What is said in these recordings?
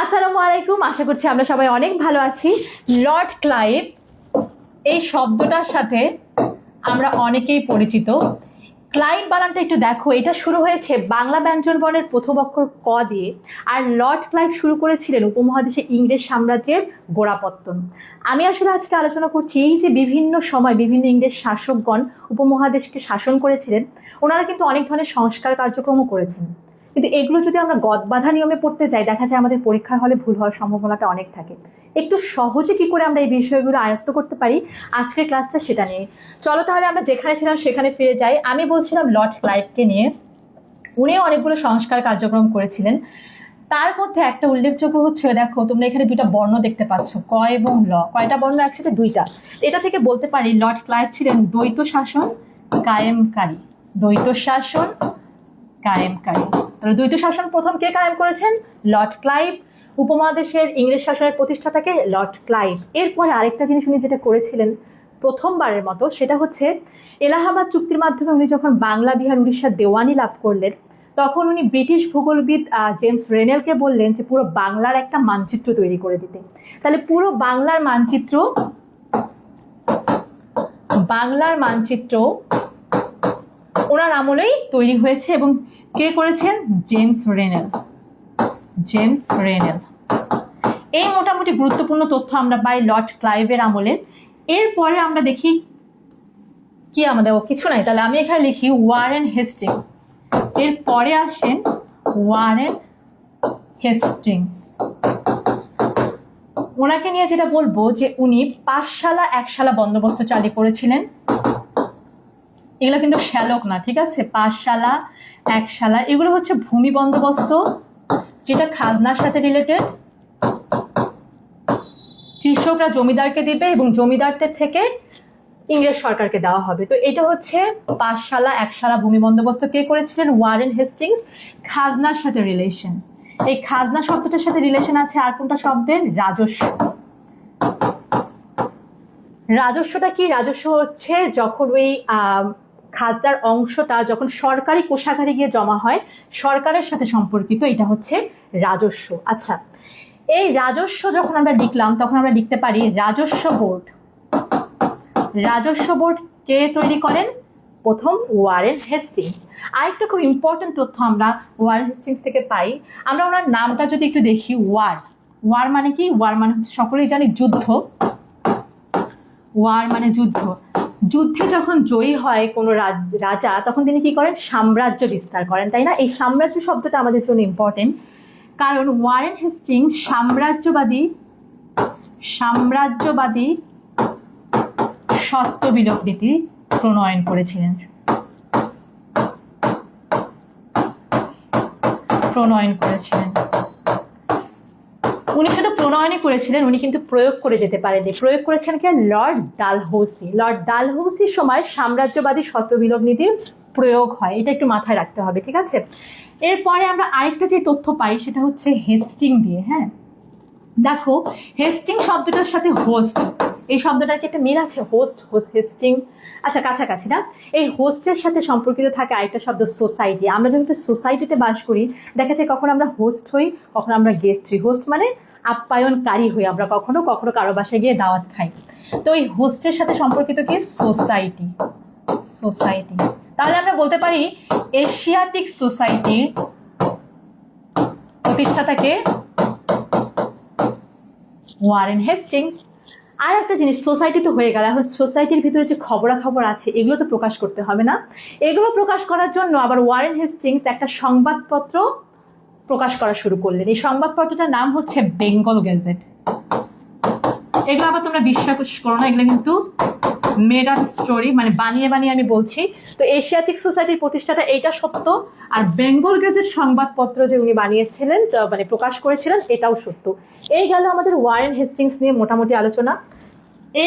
আসসালামু আলাইকুম, আশা করছি আমরা সবাই অনেক ভালো আছি। লর্ড ক্লাইভ এই শব্দটার সাথে আমরা অনেকেই পরিচিত। ক্লাইভ বানানটা একটু দেখো, এটা শুরু হয়েছে বাংলা ব্যঞ্জন বর্ণের প্রথম অক্ষর ক দিয়ে। আর লর্ড ক্লাইভ শুরু করেছিলেন উপমহাদেশে ইংরেজ সাম্রাজ্যের গোড়াপত্তন। আমি আসলে আজকে আলোচনা করছি এই যে বিভিন্ন সময় বিভিন্ন ইংরেজ শাসকগণ উপমহাদেশকে শাসন করেছিলেন, ওনারা কিন্তু অনেক ধরনের সংস্কার কার্যক্রমও করেছেন। কিন্তু এগুলো যদি আমরা গদবাঁধা নিয়মে পড়তে যাই, দেখা যায় আমাদের পরীক্ষার হলে ভুল হওয়ার সম্ভাবনাটা অনেক থাকে। একটু সহজে কি করে আমরা এই বিষয়গুলো আয়ত্ত করতে পারি, আজকের ক্লাসটা সেটা নিয়ে। চলো তাহলে আমরা যেখানে ছিলাম সেখানে ফিরে যাই। আমি বলছিলাম লর্ড ক্লাইভকে নিয়ে। উনিও অনেকগুলো সংস্কার কার্যক্রম করেছিলেন। তার মধ্যে একটা উল্লেখযোগ্য হচ্ছে, দেখো তোমরা এখানে দুইটা বর্ণ দেখতে পাচ্ছ, ক এবং ল। কয়টা বর্ণ? একসাথে দুইটা। এটা থেকে বলতে পারি লর্ড ক্লাইভ ছিলেন দ্বৈত শাসন কায়েমকারী। দ্বৈত শাসন কায়েমকারী। তাহলে দ্বৈত শাসন প্রথম কে কায়েম করেছেন? Lord Clive. উপমহাদেশের ইংরেজ শাসনের প্রতিষ্ঠাতাকে লর্ড ক্লাইভ। এরপরে আরেকটা জিনিস উনি যেটা করেছিলেন প্রথমবারের মতো, সেটা হচ্ছে এলাহাবাদ চুক্তির মাধ্যমে উনি যখন বাংলা বিহার উড়িষ্যার দেওয়ানি লাভ করলেন, তখন উনি ব্রিটিশ ভূগোলবিদ জেমস রেনেলকে বললেন যে পুরো বাংলার একটা মানচিত্র তৈরি করে দিতে। তাহলে পুরো বাংলার মানচিত্র ওনার আমলেই তৈরি হয়েছে। এবং কে করেছেন? জেমস রেনেল। এই মোটামুটি গুরুত্বপূর্ণ তথ্য আমরা পাই লর্ড ক্লাইভের আমলে। এরপরে আমরা দেখি কি আমাদের কিছু নাই, তাহলে আমি এখানে লিখি ওয়ারেন হেস্টিংস। এরপরে আসেন ওয়ারেন হেস্টিংস। ওনাকে নিয়ে যেটা বলবো যে উনি পাঁচশালা একশালা বন্দোবস্ত চালু করেছিলেন। এগুলো কিন্তু শ্যালক না, ঠিক আছে? পাঁচশালা একশালা এগুলো হচ্ছে ভূমি বন্দোবস্ত, যেটা খাজনার সাথে রিলেটেড। কৃষকরা জমিদারকে দিবে এবং জমিদারদের থেকে ইংরেজ সরকারকে দেওয়া হবে। তো এটা হচ্ছে পাঁচশালা একশালা ভূমি বন্দোবস্ত কে করেছিলেন? Warren Hastings. খাজনার সাথে রিলেশন, এই খাজনা শব্দটার সাথে রিলেশন আছে আর কোনটা শব্দের? রাজস্ব। রাজস্বটা কি? রাজস্ব হচ্ছে যখন ওই খাজনার অংশটা যখন সরকারি কোষাগারে গিয়ে জমা হয়, সরকারের সাথে সম্পর্কিত, এটা হচ্ছে রাজস্ব। আচ্ছা, এই রাজস্ব যখন আমরা লিখলাম তখন আমরা লিখতে পারি রাজস্ব বোর্ড। রাজস্ব বোর্ড কে তৈরি করেন? প্রথম ওয়ারেন হেস্টিংস। আরেকটা খুব ইম্পর্টেন্ট তথ্য আমরা ওয়ারেন হেস্টিংস থেকে পাই। আমরা ওনার নামটা যদি একটু দেখি, ওয়ার মানে কি? ওয়ার মানে হচ্ছে সকলেই জানি যুদ্ধ। ওয়ার মানে যুদ্ধ। যুদ্ধে যখন জয়ী হয় কোনো রাজা, তখন তিনি কি করেন? সাম্রাজ্য বিস্তার করেন, তাই না? এই সাম্রাজ্য শব্দটা আমাদের জন্য ইম্পর্টেন্ট, কারণ ওয়ারেন হেস্টিংস সাম্রাজ্যবাদী সত্ত্ববিলোপ নীতি প্রণয়ন করেছিলেন। উনি শুধু প্রণয়নই করেছিলেন, উনি কিন্তু প্রয়োগ করে যেতে পারেননি। প্রয়োগ করেছেন কে? লর্ড ডালহৌসি। লর্ড ডালহৌসির সময় সাম্রাজ্যবাদী সত্ত্ববিলোপ নীতির প্রয়োগ হয়, এটা একটু মাথায় রাখতে হবে, ঠিক আছে? এরপরে আমরা আরেকটা যে তথ্য পাই সেটা হচ্ছে হেস্টিং দিয়ে। হ্যাঁ, দেখো হেস্টিং শব্দটার সাথে হোস্ট, এই শব্দটার কি একটা মিল আছে? হেস্টিং, আচ্ছা কাছাকাছি না? এই হোস্টের সাথে সম্পর্কিত থাকে আরেকটা শব্দ সোসাইটি। আমরা যখন একটা সোসাইটিতে বাস করি, দেখা যায় কখন আমরা হোস্ট হই, কখন আমরা গেস্ট হই। হোস্ট মানে আপ্যায়নকারী হই, আমরা কখনো কখনো কারো বাসায় গিয়ে দাওয়াত খাই। তো এই হোস্টের সাথে সম্পর্কিত কি? সোসাইটি। তাহলে আমরা বলতে পারি এশিয়াটিক সোসাইটির প্রতিষ্ঠাতাকে ওয়ারেন হেস্টিংস। আর একটা জিনিস, সোসাইটি তো হয়ে গেল, এখন সোসাইটির ভিতরে যে খবরাখবর আছে এগুলো তো প্রকাশ করতে হবে না? এগুলো প্রকাশ করার জন্য আবার ওয়ারেন হেস্টিংস একটা সংবাদপত্র প্রকাশ করা শুরু করলেন। এই সংবাদপত্রটার নাম হচ্ছে বেঙ্গল গেজেট। এগুলো আবার তোমরা বিশ্বাস করো না, এগুলো কিন্তু মেড আপ স্টোরি, মানে বানিয়ে আমি বলছি। তো এশিয়াটিক সোসাইটির প্রতিষ্ঠাটা এইটা সত্য, আর বেঙ্গল গেজেট সংবাদপত্র যে উনি বানিয়েছিলেন, মানে প্রকাশ করেছিলেন, এটাও সত্য। এই গেল আমাদের ওয়ারেন হেস্টিংস নিয়ে মোটামুটি আলোচনা।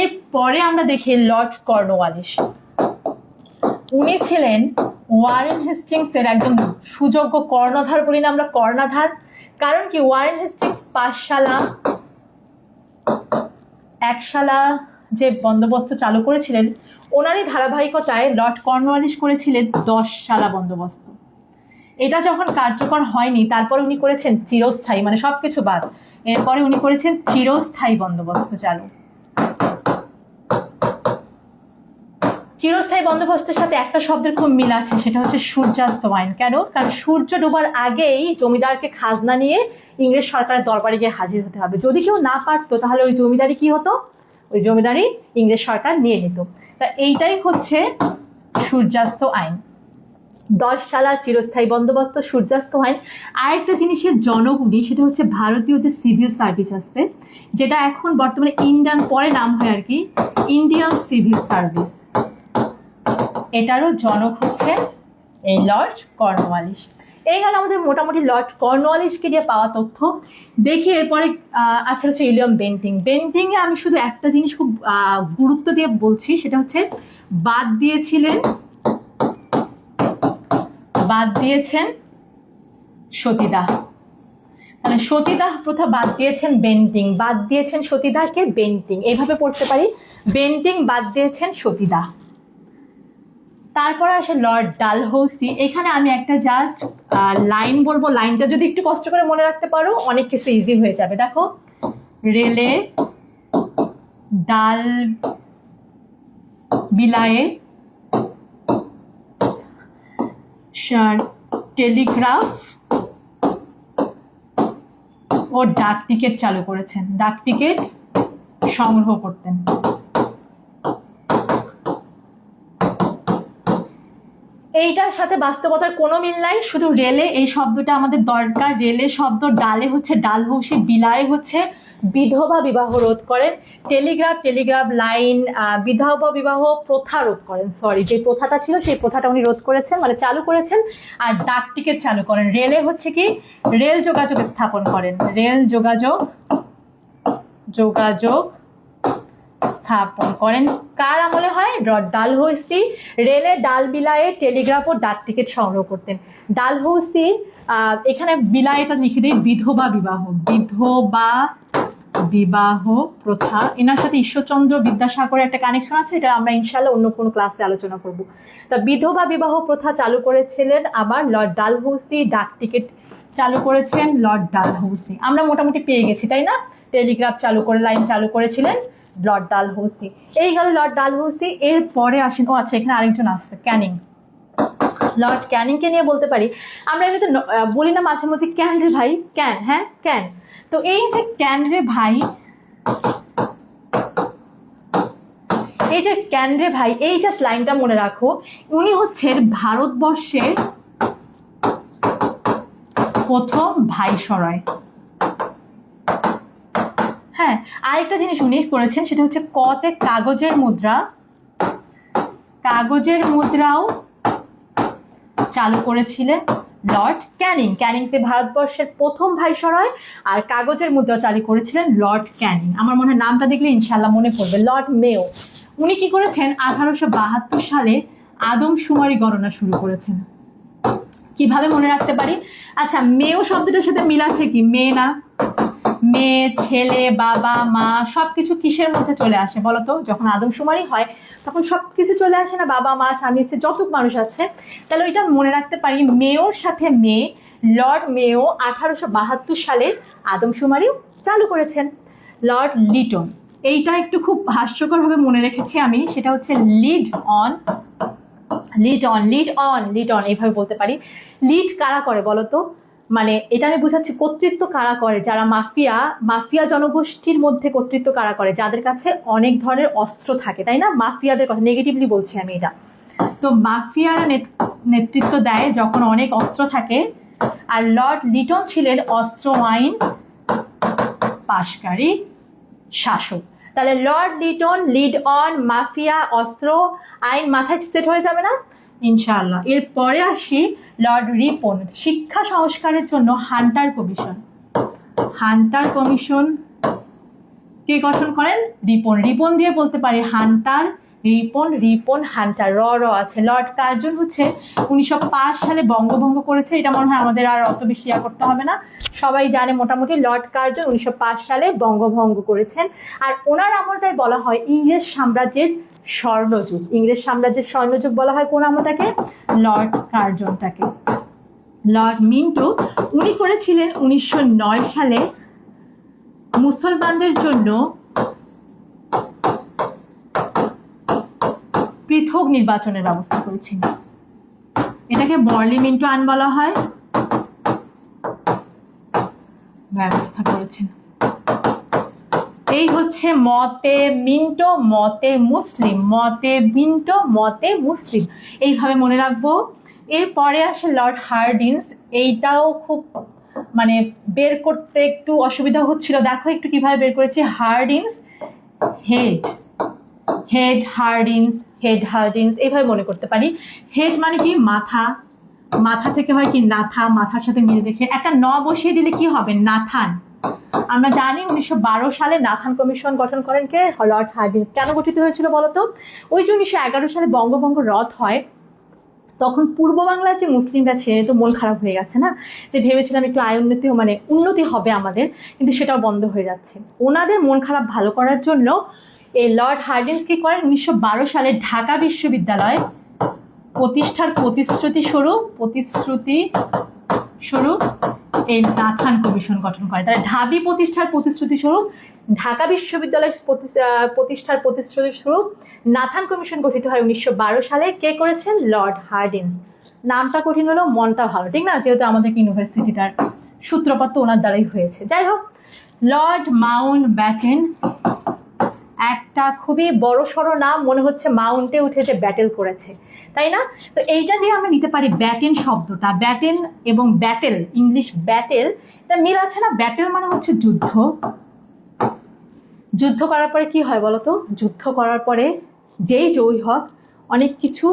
এরপরে আমরা দেখি লর্ড কর্নওয়ালিস। উনি ছিলেন ওয়ারেন হেস্টিংস এর একদম সুযোগ্য কর্ণধার, বলি না আমরা কর্ণধার। কারণ কি? ওয়ারেন হেস্টিংস পাঁচশালা একশালা যে বন্দোবস্ত চালু করেছিলেন, ওনারই ধারাবাহিকতায় লর্ড কর্নওয়ালিস করেছিলেন 10 শালা বন্দোবস্ত। এটা যখন কার্যকর হয়নি তারপরে উনি করেছেন চিরস্থায়ী, মানে সবকিছু বাদ, এরপরে উনি করেছেন চিরস্থায়ী বন্দোবস্ত চালু। চিরস্থায়ী বন্দোবস্তের সাথে একটা শব্দের খুব মিল আছে, সেটা হচ্ছে সূর্যাস্ত আইন। কেন? কারণ সূর্য ডোবার আগেই জমিদারকে খাজনা নিয়ে ইংরেজ সরকারের দরবারে গিয়ে হাজির হতে হবে। যদি কেউ না পারতো তাহলে ওই জমিদারি কি হতো? ওই জমিদারি ইংরেজ সরকার নিয়ে নিত। তা এইটাই হচ্ছে সূর্যাস্ত আইন। 10 সালা চিরস্থায়ী বন্দোবস্ত, সূর্যাস্ত আইন। আরেকটা জিনিসের জনগুলি, সেটা হচ্ছে ভারতীয় যে সিভিল সার্ভিস আছে, যেটা এখন বর্তমানে ইন্ডিয়ান, পরে নাম হয় আর কি ইন্ডিয়ান সিভিল সার্ভিস, এটারও জনক হচ্ছে এই লর্ড কর্নওয়ালিস। এই গেল আমাদের মোটামুটি লর্ড কর্নওয়ালিসকে দিয়ে পাওয়া তথ্য। দেখি এরপরে আছে হচ্ছে উইলিয়াম বেন্টিং। বেন্টিংয়ে আমি শুধু একটা জিনিস খুব গুরুত্ব দিয়ে বলছি, সেটা হচ্ছে বাদ দিয়েছেন সতীদাহ। তাহলে সতীদাহ প্রথা বাদ দিয়েছেন বেন্টিং, বাদ দিয়েছেন সতীদাহকে বেন্টিং, এইভাবে পড়তে পারি। বেন্টিং বাদ দিয়েছেন সতীদাহ। তারপর আসে লর্ড ডালহৌসি। এখানে আমি একটা জাস্ট লাইন বলবো, লাইনটা যদি একটু কষ্ট করে মনে রাখতে পারো অনেক কিছু ইজি হয়ে যাবে। দেখো, রেলে ডাল বিলায়ে টেলিগ্রাফ ও ডাক টিকিট চালু করেছেন, ডাক টিকিট সংগ্রহ করতেন। এইটার সাথে বাস্তবতার কোনো মিল নাই, শুধু রেলে এই শব্দটা আমাদের দরকার। রেলে শব্দ, ডালে হচ্ছে ডালহৌসি, বিলায়ে হচ্ছে বিধবা বিবাহ রোধ করেন, টেলিগ্রাফ লাইন বিধবা বিবাহ প্রথা রোধ করেন, সরি যে প্রথাটা ছিল সেই প্রথাটা উনি রোধ করেছেন, মানে চালু করেছেন। আর ডাক টিকিট চালু করেন। রেলে হচ্ছে কি রেল যোগাযোগ স্থাপন করেন, রেল যোগাযোগ স্থাপন করেন। কার আমলে হয়? ডালহৌসি। রেলে ডাল বিলায়ে টেলিগ্রাফ ও ডাক টিকিট সংগ্রহ করতেন। ডালহৌসি, এখানে বিলায়েটা লিখে দিই বিধবা বিবাহ প্রথা। এনার সাথে ঈশ্বরচন্দ্র বিদ্যাসাগরের একটা কানেকশন আছে, এটা আমরা ইনশাল্লাহ অন্য কোনো ক্লাসে আলোচনা করব। তা বিধবা বিবাহ প্রথা চালু করেছিলেন আবার লর্ড ডালহৌসি। ডাক টিকিট চালু করেছেন লর্ড ডালহৌসি। আমরা মোটামুটি পেয়ে গেছি, তাই না? টেলিগ্রাফ চালু করে লাইন চালু করেছিলেন লর্ড ডালহৌসি। এই গেল লর্ড ডালহৌসি। এরপরে আসেন, ও আচ্ছা এখানে আরেকজন আসছে, ক্যানিং। লর্ড ক্যানিংকে নিয়ে বলতে পারি, আমরা এমনিতে বলি না মাঝে মাঝে ক্যান রে ভাই, ক্যান, হ্যাঁ ক্যান। তো এই যে ক্যান রে ভাই, এই জাস্ট লাইনটা মনে রাখো। উনি হচ্ছেন ভারতবর্ষের প্রথম ভাইসরয়। হ্যাঁ, আরেকটা জিনিস উনি করেছেন, সেটা হচ্ছে কতে কাগজের মুদ্রাও চালু করেছিলেন লর্ড ক্যানিং। ক্যানিংতে ভারতবর্ষের প্রথম ভাইসরয়, আর কাগজের মুদ্রা চালু করেছিলেন লর্ড ক্যানিং। আমার মনে হয় নামটা দেখলে ইনশাল্লাহ মনে পড়বে, লর্ড মেও। উনি কি করেছেন? 1872 সালে আদমশুমারি গণনা শুরু করেছেন। কিভাবে মনে রাখতে পারি? আচ্ছা, মেও শব্দটার সাথে মিল আছে কি? মেয়ে না, মেয়ে, ছেলে, বাবা, মা সবকিছু কিসের মধ্যে চলে আসে বলতো? যখন আদমশুমারি হয় তখন সবকিছু চলে আসে না? বাবা, মা, স্বামী, স্ত্রী, যত মানুষ আছে। তাহলে ওইটা মনে রাখতে পারি, মেয়োর সাথে মেয়ে। লর্ড মেও 1872 সালে আদমশুমারিও চালু করেছেন। লর্ড লিটন, এইটা একটু খুব হাস্যকরভাবে মনে রেখেছি আমি, সেটা হচ্ছে লিড অন, এইভাবে বলতে পারি। লিড কারা করে বলতো? মানে এটা আমি বুঝাচ্ছি কর্তৃত্ব কারা করে, যারা মাফিয়া জনগোষ্ঠীর মধ্যে কর্তৃত্ব কারা করে, যাদের কাছে অনেক ধরনের অস্ত্র থাকে, তাই না? মাফিয়াদের কথা নেগেটিভলি বলছি আমি এটা। তো মাফিয়ারা নেতৃত্ব দেয় যখন অনেক অস্ত্র থাকে। আর লর্ড লিটন ছিলেন অস্ত্র আইন পাশকারী শাসক। তাহলে Lord Liton, lead on, mafia, অস্ত্র আইন, মাথায় সেট হয়ে যাবে না ইনশাআল্লাহ। এরপরে আসি লর্ড রিপন, শিক্ষা সংস্কারের জন্য হান্টার কমিশন কে গঠন করেন? রিপন দিয়ে বলতে পারি হান্টার, রিপন হান্টার, র আছে। লর্ড কার্জন হচ্ছে 1905 সালে বঙ্গভঙ্গ করেছে, এটা মনে হয় আমাদের আর অত বেশি করতে হবে না, সবাই জানে মোটামুটি। লর্ড কার্জন 1905 সালে বঙ্গভঙ্গ করেছেন। আর ওনার আমলটাই বলা হয় ইংরেজ সাম্রাজ্যের স্বর্ণযুগ। বলা হয় কোন আমলটাকে? লর্ড কার্জনটাকে। লর্ড মিন্টো উনি করেছিলেন 1909 সালে মুসলমানদের জন্য পৃথক নির্বাচনের ব্যবস্থা করেছিলেন। এটাকে মরলি মিন্টো আইন বলা হয়। ব্যবস্থা করেছেন। এই হচ্ছে মতে মিন্টো মতে মুসলিম, মতে মিন্টো মতে মুসলিম, এইভাবে মনে রাখবো। এরপরে আসে লর্ড হার্ডিন্স। এইটাও খুব মানে বের করতে একটু অসুবিধা হচ্ছিল। দেখো একটু কিভাবে বের করেছি। Hardinge head, head Hardinge, head Hardinge, এইভাবে মনে করতে পারি। হেড মানে কি মাথা, মাথা থেকে হয় কি নাথা, মাথার সাথে মিল রেখে একটা ন বসিয়ে দিলে কি হবে নাথান। আমরা জানি 1912 সালে নাথান কমিশন গঠন করেন কে? Lord Hardinge. কেন গঠিত হয়েছিল বলতো? ওই যে 1911 সালে বঙ্গভঙ্গ রদ হয়, তখন পূর্ব বাংলার যে মুসলিমরা ছিল তো মন খারাপ হয়ে গেছে না, যে ভেবেছিলাম একটু আয় উন্নতি মানে উন্নতি হবে আমাদের, কিন্তু সেটাও বন্ধ হয়ে যাচ্ছে। ওনাদের মন খারাপ ভালো করার জন্য এই লর্ড হার্ডিন্স কি করেন? 1912 সালে ঢাকা বিশ্ববিদ্যালয় প্রতিষ্ঠার প্রতিশ্রুতি স্বরূপ এই নাথান কমিশন গঠন করে। তাহলে ঢাবি প্রতিষ্ঠার প্রতিশ্রুতি স্বরূপ ঢাকা বিশ্ববিদ্যালয় প্রতিষ্ঠার প্রতিশ্রুতি স্বরূপ নাথান কমিশন গঠিত হয় 1912 সালে। কে করেছেন? Lord Hardinge. নামটা কঠিন হলো, মনটা ভালো, ঠিক না? যেহেতু আমাদের ইউনিভার্সিটিটার সূত্রপাত তো ওনার দ্বারাই হয়েছে। যাই হোক, লর্ড মাউন্ট ব্যাটেন, একটা খুবই বড় সড়ো নাম, মনে হচ্ছে মাউন্টে উঠে যে ব্যাটেল করেছে, তাই না? তো এইটা দিয়ে আমরা নিতে পারি ব্যাটেন শব্দটা। ব্যাটেন এবং ব্যাটেল, ইংলিশ ব্যাটেল, এটা মিল আছে না? ব্যাটেল মানে হচ্ছে যুদ্ধ। যুদ্ধ করার পরে কি হয় বলতো? যুদ্ধ করার পরে যেই জয়ী হোক অনেক কিছু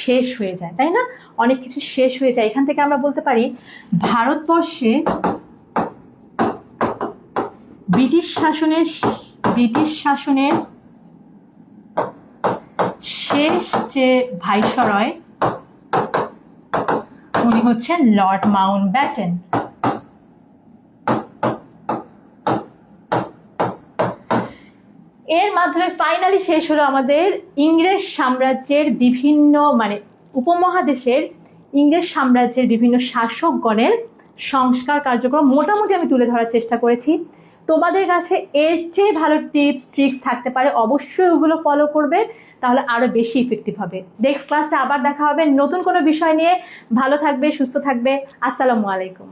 শেষ হয়ে যায়, তাই না? অনেক কিছু শেষ হয়ে যায়। এখান থেকে আমরা বলতে পারি ভারতবর্ষে ব্রিটিশ শাসনের শেষ যে ভাইসরয় উনি হচ্ছেন লর্ড মাউন্ট ব্যাটেন। এর মাধ্যমে ফাইনালি শেষ হলো আমাদের ইংরেজ সাম্রাজ্যের বিভিন্ন উপমহাদেশের ইংরেজ সাম্রাজ্যের বিভিন্ন শাসকগণের সংস্কার কার্যক্রম। মোটামুটি আমি তুলে ধরার চেষ্টা করেছি। তোমাদের কাছে এর চেয়ে ভালো টিপস ট্রিক্স থাকতে পারে, অবশ্যই ওগুলো ফলো করবে, তাহলে আরো বেশি ইফেক্টিভ হবে। নেক্সট ক্লাসে আবার দেখা হবে নতুন কোনো বিষয় নিয়ে। ভালো থাকবে, সুস্থ থাকবে। আসসালামু আলাইকুম।